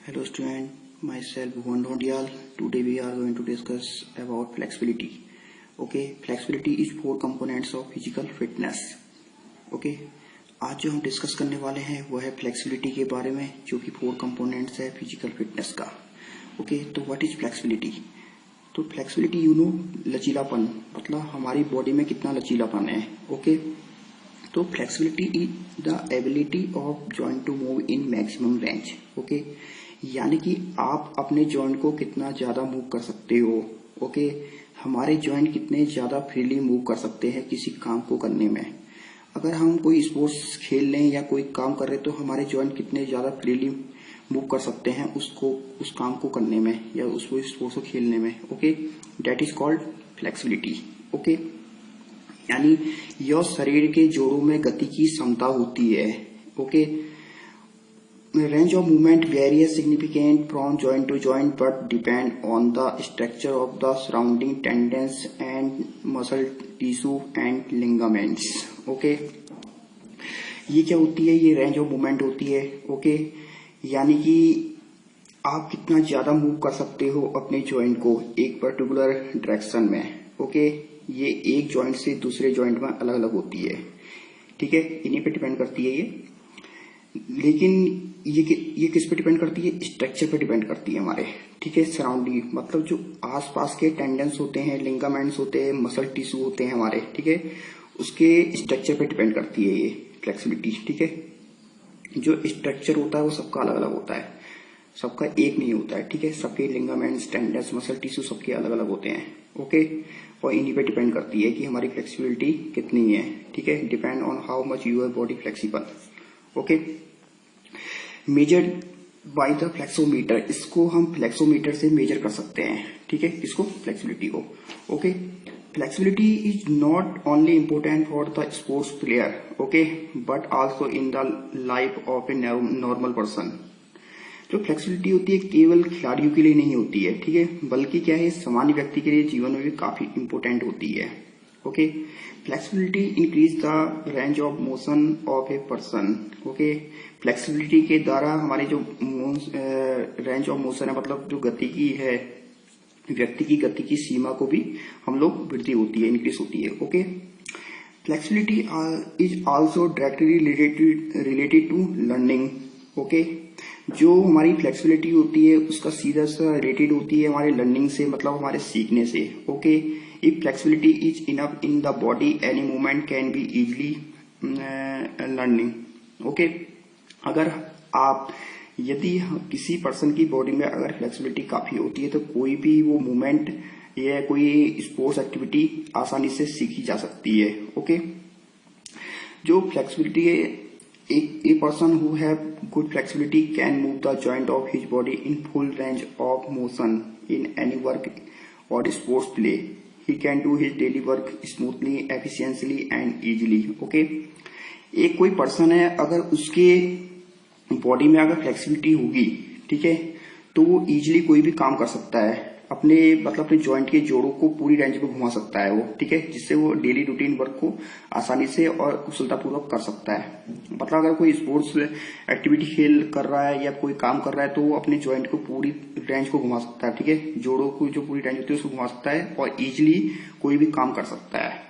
Hello student, myself Bhuvan Dhondial. Today we are going to discuss about flexibility. Okay, flexibility is four components of physical fitness. Okay, आज जो हम discuss करने वाले हैं वो है फ्लेक्सिबिलिटी के बारे में, जो कि फोर कंपोनेंट्स है फिजिकल फिटनेस का. ओके, तो व्हाट इज फ्लेक्सिबिलिटी? तो फ्लेक्सिबिलिटी लचीलापन, मतलब हमारी बॉडी में कितना लचीलापन है. ओके, तो flexibility is the ability of joint to move in maximum range. Okay, यानी कि आप अपने जॉइंट को कितना ज्यादा मूव कर सकते हो. ओके, हमारे जॉइंट कितने ज्यादा फ्रीली मूव कर सकते हैं किसी काम को करने में. अगर हम कोई स्पोर्ट्स खेल रहे हैं या कोई काम कर रहे हैं तो हमारे जॉइंट कितने ज्यादा फ्रीली मूव कर सकते हैं उस काम को करने में या उस स्पोर्ट्स को खेलने में. Okay, that is called flexibility. Okay, यानी यह शरीर के जोड़ों में गति की क्षमता होती है. Okay, range of movement varies significantly from joint to joint but depend on the structure of the surrounding tendons and muscle tissue and ligaments. Okay, ये क्या होती है? ये रेंज ऑफ मूवमेंट होती है. ओके, यानी कि आप कितना ज्यादा मूव कर सकते हो अपने जॉइंट को एक पर्टिकुलर डायरेक्शन में. ओके, ये एक जॉइंट से दूसरे जॉइंट में अलग अलग होती है. ठीक है, इन्हीं पे डिपेंड करती है ये. लेकिन ये किस पे डिपेंड करती है? स्ट्रक्चर पे डिपेंड करती है हमारे. ठीक है, सराउंडिंग, मतलब जो आसपास के टेंडेंस होते हैं, लिगामेंट्स होते हैं, मसल टिश्यू होते हैं हमारे. ठीक है, उसके स्ट्रक्चर पे डिपेंड करती है ये फ्लेक्सिबिलिटी. ठीक है, जो स्ट्रक्चर होता है वो सबका अलग अलग होता है, सबका एक नहीं होता है. ठीक है, सबके लिगामेंट्स, टेंडेंस, मसल टिश्यू सबके अलग अलग होते हैं. ओके, और इन्हीं पे डिपेंड करती है कि हमारी फ्लेक्सिबिलिटी कितनी है. ठीक है, depend on how much your body flexible. Okay, measure by the flexometer, इसको हम फ्लेक्सोमीटर से मेजर कर सकते हैं. ठीक है, इसको फ्लेक्सिबिलिटी को. Okay, flexibility is not only important for the sports player. Okay, but also in the life of a normal person. जो फ्लेक्सिबिलिटी होती है केवल खिलाड़ियों के लिए नहीं होती है. ठीक है, बल्कि क्या है, सामान्य व्यक्ति के लिए जीवन में भी काफी इम्पोर्टेंट होती है. Okay, flexibility increase the range of motion of a person. Okay, flexibility के द्वारा हमारी जो रेंज ऑफ मोशन है, मतलब जो गति की है, व्यक्ति की गति की सीमा को भी हम लोग वृद्धि होती है, इंक्रीज होती है. Okay, flexibility is also directly related to learning. Okay, जो हमारी फ्लेक्सिबिलिटी होती है उसका सीधा सा रिलेटेड होती है हमारे लर्निंग से, मतलब हमारे सीखने से. Okay, if flexibility is enough in the body any movement can be easily learning. Okay, अगर यदि किसी पर्सन की बॉडी में अगर फ्लेक्सिबिलिटी काफी होती है तो कोई भी वो मूवमेंट या कोई स्पोर्ट्स एक्टिविटी आसानी से सीखी जा सकती है. ओके, जो फ्लेक्सिबिलिटी है, a person who have good flexibility can move the joint of his body in full range of motion in any work or sports play. He can do his daily work smoothly, efficiently and easily. Okay, एक कोई person है, अगर उसके body में अगर flexibility होगी, ठीक है, तो वो इजीली कोई भी काम कर सकता है, अपने जॉइंट के जोड़ों को पूरी रेंज में घुमा सकता है वो. ठीक है, जिससे वो डेली रूटीन वर्क को आसानी से और कुशलतापूर्वक कर सकता है. मतलब अगर कोई स्पोर्ट्स एक्टिविटी खेल कर रहा है या कोई काम कर रहा है तो वो अपने जॉइंट को पूरी रेंज को घुमा सकता है. ठीक है, जोड़ों को जो पूरी रेंज होती है उसको घुमा सकता है और इजिली कोई भी काम कर सकता है.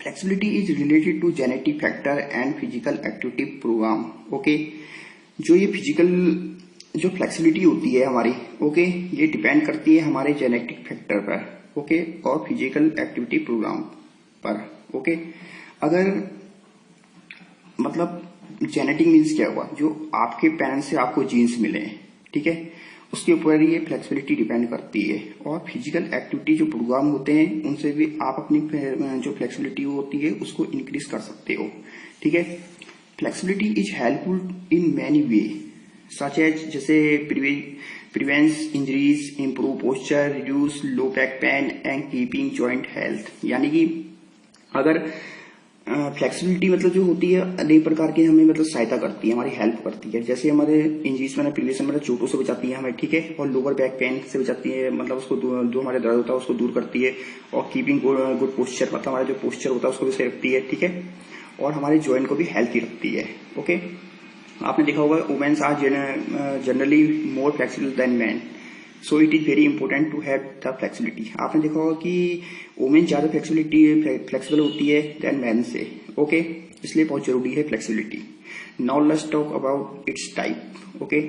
Flexibility is related to genetic factor and physical activity program. Okay, जो फ्लेक्सिबिलिटी होती है हमारी, ओके, ये डिपेंड करती है हमारे जेनेटिक फैक्टर पर. ओके, और फिजिकल एक्टिविटी प्रोग्राम पर. ओके, अगर जेनेटिक मीन्स क्या हुआ, जो आपके पेरेंट्स से आपको जीन्स मिले, ठीक है, उसके ऊपर ये फ्लेक्सिबिलिटी डिपेंड करती है. और फिजिकल एक्टिविटी जो प्रोग्राम होते हैं उनसे भी आप अपनी जो फ्लेक्सिबिलिटी होती है उसको इंक्रीज कर सकते हो. ठीक है, flexibility is helpful in many way such as, जैसे prevents injuries, improve posture, reduce low back pain and keeping joint health. यानी कि अगर फ्लेक्सिबिलिटी जो होती है अनेक प्रकार की हमें सहायता करती है, हमारी हेल्प करती है. जैसे हमारे इंजरीज प्रिवेंशन चोटों से बचाती है हमें. ठीक है, और लोअर बैक पेन से बचाती है, उसको जो हमारे दर्द होता है उसको दूर करती है. और कीपिंग गुड पोस्चर, हमारा जो पोस्चर होता है उसको भी सही रखती है. ठीक है, और हमारे जॉइंट को भी हेल्थी रखती है. ओके, आपने देखा होगा womens are generally more flexible than man, so it is very important to have the flexibility. आपने देखा होगा कि वुमेन ज्यादा फ्लेक्सिबल होती है देन मैन से, ओके इसलिए बहुत जरूरी है flexibility. Now let's talk about its type. Okay,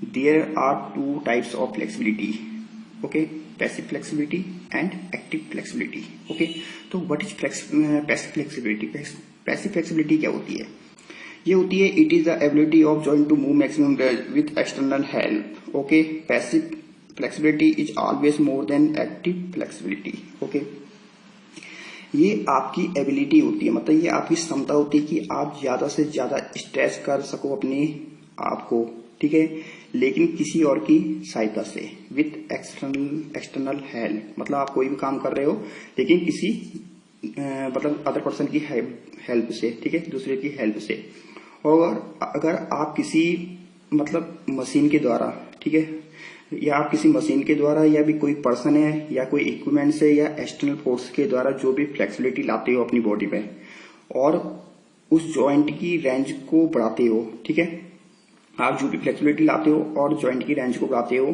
there are two types of flexibility, okay, passive flexibility and active flexibility. Okay, तो what is passive flexibility? Passive flexibility क्या होती है? ये होती है it is the ability of joint to move maximum with external help. Okay, passive flexibility is always more than active flexibility. Okay, ये आपकी ability होती है, मतलब ये आपकी क्षमता होती है कि आप ज्यादा से ज्यादा स्ट्रेच कर सको अपने आप को, ठीक है, लेकिन किसी और की सहायता से, विथ एक्सटर्नल हेल्प। मतलब आप कोई भी काम कर रहे हो लेकिन किसी मतलब अदर पर्सन की हेल्प से, ठीक है, दूसरे की हेल्प से। और अगर आप किसी मतलब मशीन के द्वारा, ठीक है, या आप किसी मशीन के द्वारा या भी कोई पर्सन है या कोई इक्विपमेंट से या एक्सटर्नल फोर्स के द्वारा जो भी फ्लेक्सिबिलिटी लाते हो अपनी बॉडी में और उस जॉइंट की रेंज को बढ़ाते हो, ठीक है, आप जो भी फ्लेक्सिबिलिटी लाते हो और जॉइंट की रेंज को बढ़ाते हो,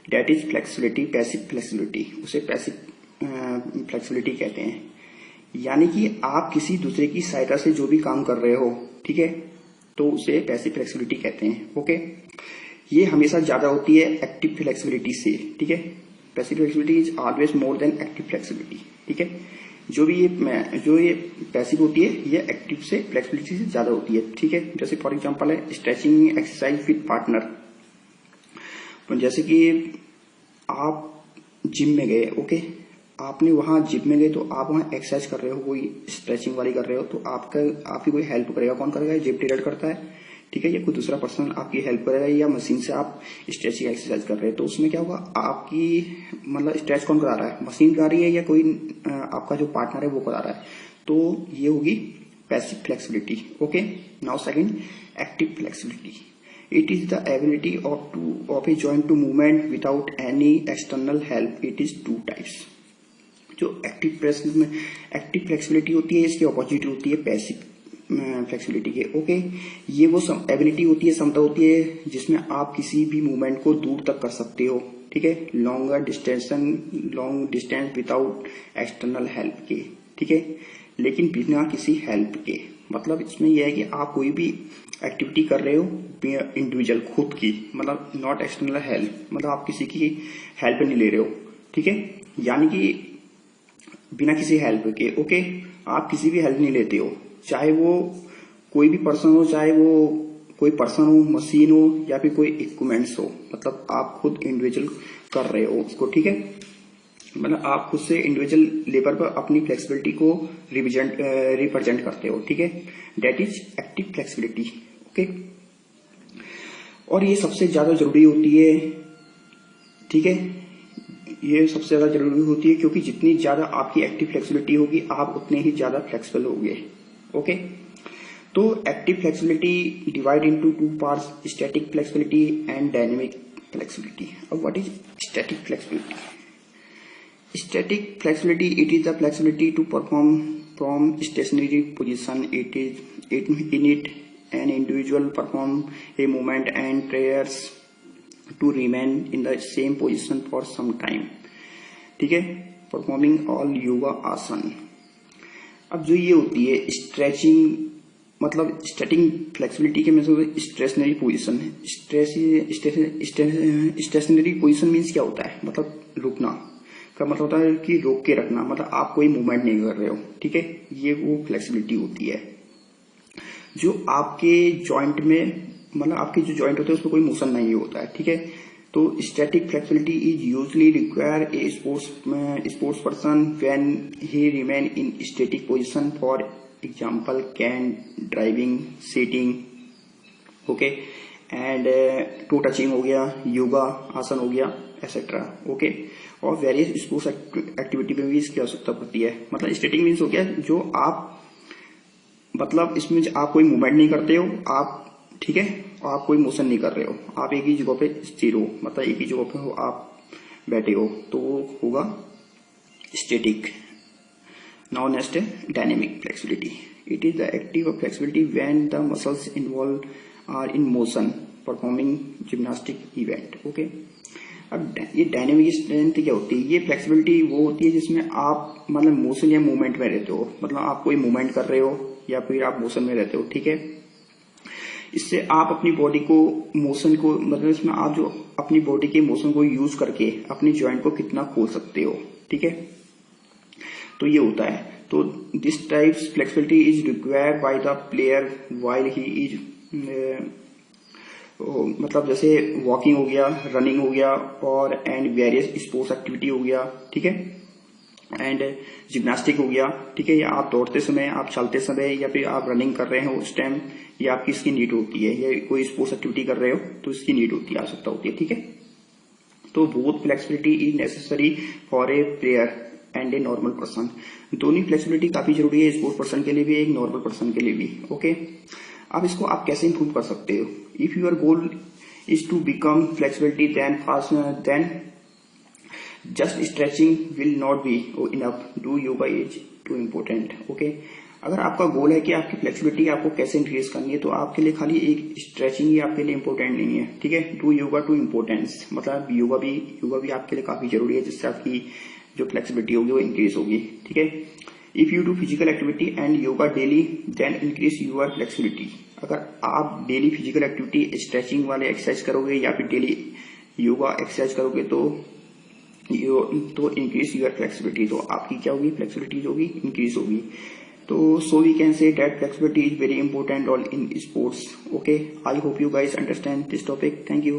that is flexibility, passive flexibility, उसे पैसिव फ्लेक्सिबिलिटी कहते हैं। यानी कि आप किसी दूसरे की सहायता से जो भी काम कर रहे हो, ठीक है, तो उसे पैसिव फ्लेक्सिबिलिटी कहते हैं। ओके, ये हमेशा ज्यादा होती है एक्टिव फ्लेक्सिबिलिटी से, ठीक है, passive flexibility is always more than active flexibility, ठीक है। जो ये पैसिव होती है ये एक्टिव से फ्लेक्सिबिलिटी से ज्यादा होती है, ठीक है। जैसे फॉर एग्जांपल है स्ट्रेचिंग एक्सरसाइज विद पार्टनर। जैसे कि आप जिम में गए, ओके, आपने वहां जिम में गए तो आप वहां एक्सरसाइज कर रहे हो, कोई स्ट्रेचिंग वाली कर रहे हो, तो आपकी कोई हेल्प करेगा, कौन करेगा? जिम ट्रेनर करता है, ठीक है, या कोई दूसरा पर्सन आपकी हेल्प करेगा, या मशीन से आप स्ट्रेचिंग एक्सरसाइज कर रहे हैं, तो उसमें क्या होगा, आपकी मतलब स्ट्रेच कौन करा रहा है? मशीन करा रही है या कोई आपका जो पार्टनर है वो करा रहा है, तो ये होगी passive flexibility. Okay, now second, active flexibility. It is the ability of a joint to movement without any external help. It is two types. जो एक्टिव फ्लेक्सिबिलिटी होती है इसकी ऑपोजिट होती है पैसिव फ्लेक्सिबिलिटी के। ओके, ये वो एबिलिटी होती है, क्षमता होती है जिसमें आप किसी भी मूवमेंट को दूर तक कर सकते हो, ठीक है, long distance without external help के, ठीक है, लेकिन बिना किसी हेल्प के। मतलब इसमें यह है कि आप कोई भी एक्टिविटी कर रहे हो इंडिविजुअल खुद की, मतलब नॉट एक्सटर्नल हेल्प, मतलब आप किसी की हेल्प नहीं ले रहे हो, ठीक है, यानी कि बिना किसी हेल्प के। ओके, आप किसी भी हेल्प नहीं लेते हो, चाहे वो कोई भी पर्सन हो, चाहे वो कोई पर्सन हो, मशीन हो, या फिर कोई इक्विपमेंट्स हो, मतलब आप खुद इंडिविजुअल कर रहे हो उसको, ठीक है, मतलब आप खुद से इंडिविजुअल लेवल पर अपनी फ्लेक्सिबिलिटी को रिप्रेजेंट करते हो, ठीक है, that is active flexibility. Okay, और ये सबसे ज्यादा जरूरी होती है, ठीक है, ये सबसे ज्यादा जरूरी होती है क्योंकि जितनी ज्यादा आपकी एक्टिव फ्लेक्सिबिलिटी होगी आप उतने ही ज्यादा फ्लेक्सिबल होगे। ओके, तो active flexibility divide into two parts, static flexibility and dynamic flexibility. अब what is static flexibility? Static flexibility, it is the flexibility to perform from stationary position. It in it an individual perform a movement and tries to remain in the same position for some time, ठीक है, performing all yoga आसन। अब जो ये होती है stretching, मतलब static flexibility के में स्टेशनरी पोजीशन है। स्टेशनरी पोजीशन मीन्स क्या होता है? मतलब रुकना का मतलब होता है कि रोक के रखना, मतलब आप कोई मूवमेंट नहीं कर रहे हो, ठीक है, ये वो फ्लेक्सिबिलिटी होती है जो आपके जॉइंट में, मतलब आपके जो जॉइंट होते हैं उसमें कोई मोशन नहीं होता है, ठीक है। तो static flexibility is usually require a sports person when he remain in static position, for example can driving, sitting, okay, and to touching हो गया, योगा आसन हो गया, एटसेट्रा। ओके, और वेरियस स्पोर्ट्स एक्टिविटी में भी इसकी आवश्यकता पड़ती है। मतलब स्टैटिक मीन्स हो गया जो आप, मतलब इसमें आप कोई मूवमेंट नहीं करते हो आप, ठीक है, आप कोई मोशन नहीं कर रहे हो, आप एक ही जगह पे स्थिर हो, मतलब एक ही जगह पे हो, आप बैठे हो, तो होगा स्टैटिक। नाउ नेक्स्ट है dynamic flexibility. It is the active flexibility when the muscles involve are in motion performing gymnastic event. Okay, अब ये डायनेमिक स्ट्रेंथ क्या होती है? ये फ्लेक्सिबिलिटी वो होती है जिसमें आप मतलब मोशन या मूवमेंट में रहते हो, मतलब आप कोई मूवमेंट कर रहे हो या फिर आप मोशन में रहते हो, ठीक है। इससे आप अपनी बॉडी को मोशन को मतलब इसमें आप जो अपनी बॉडी के मोशन को यूज करके अपनी जॉइंट को कितना खोल सकते हो, ठीक है। तो ये होता है। तो this types flexibility is required by the player while he is मतलब जैसे वॉकिंग हो गया, रनिंग हो गया और एंड वेरियस स्पोर्ट्स एक्टिविटी हो गया, ठीक है, एंड जिम्नास्टिक हो गया, ठीक है। या आप दौड़ते समय, आप चलते समय या फिर आप रनिंग कर रहे हो उस टाइम ये आपकी इसकी नीड होती है, या कोई स्पोर्ट्स एक्टिविटी कर रहे हो तो इसकी नीड होती है, आवश्यकता होती है, ठीक है। तो both flexibility is necessary for a player and a normal person. दोनों फ्लेक्सिबिलिटी काफी जरूरी है, स्पोर्ट्स पर्सन के लिए भी, एक नॉर्मल पर्सन के लिए भी। ओके, अब इसको आप कैसे इंप्रूव कर सकते हो? If your goal is to become flexibility then just stretching will not be enough, do yoga is too important. Okay, अगर आपका गोल है कि आपकी फ्लेक्सिबिलिटी आपको कैसे इंक्रीज करनी है, तो आपके लिए खाली एक स्ट्रेचिंग ही आपके लिए इम्पोर्टेंट नहीं है, ठीक है। डू योगा टू इम्पोर्टेंस, मतलब योगा भी आपके लिए काफी जरूरी है, जिससे आपकी जो फ्लेक्सिबिलिटी होगी वो इंक्रीज होगी, ठीक है। If you do physical activity and yoga daily then increase your flexibility. अगर आप डेली फिजिकल एक्टिविटी स्ट्रेचिंग वाले एक्सरसाइज करोगे या फिर डेली योगा एक्सरसाइज करोगे तो इंक्रीज यूर फ्लेक्सिबिलिटी, तो आपकी क्या होगी? फ्लेक्सिबिलिटी जो होगी इंक्रीज होगी। तो so we can say that flexibility is very important role in sports. Okay, I hope you guys understand this topic. Thank you.